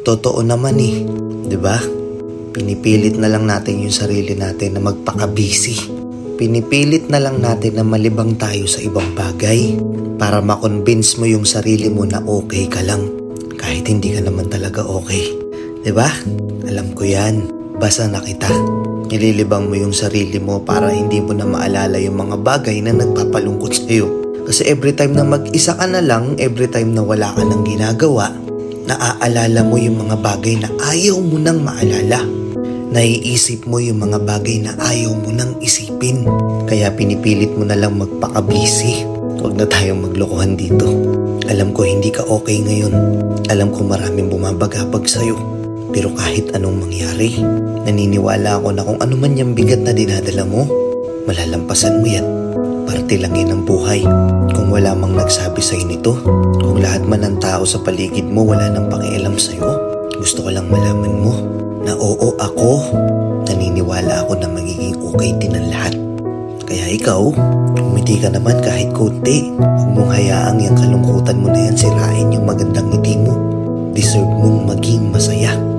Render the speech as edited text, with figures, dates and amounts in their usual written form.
Totoo naman eh, 'di ba? Pinipilit na lang natin yung sarili natin na magpaka-busy. Pinipilit na lang natin na malibang tayo sa ibang bagay para makonvince mo yung sarili mo na okay ka lang kahit hindi ka naman talaga okay. 'Di ba? Alam ko 'yan. Basa na kita. Nililibang mo yung sarili mo para hindi mo na maalala yung mga bagay na nagpapalungkot sa'yo. Kasi every time na mag-isa ka na lang, every time na wala ka nang ginagawa, naaalala mo yung mga bagay na ayaw mo nang maalala. Naiisip mo yung mga bagay na ayaw mo nang isipin. Kaya pinipilit mo na lang magpaka-busy. Huwag na tayong maglokohan dito. Alam ko hindi ka okay ngayon. Alam ko maraming bumabagabag sa'yo. Pero kahit anong mangyari, naniniwala ako na kung ano man yung bigat na dinadala mo, malalampasan mo yan. Parte lang yan ng buhay. Kung wala mang nagsabi sa'yo nito, kung lahat man ng tao sa paligid mo wala nang pakialam sa'yo, gusto ko lang malaman mo na oo ako, naniniwala ako na magiging okay din ang lahat. Kaya ikaw, umiti ka naman kahit konti. Huwag mong hayaang yung kalungkutan mo na yan sirain yung magandang ngiti mo. Deserve mong maging masaya.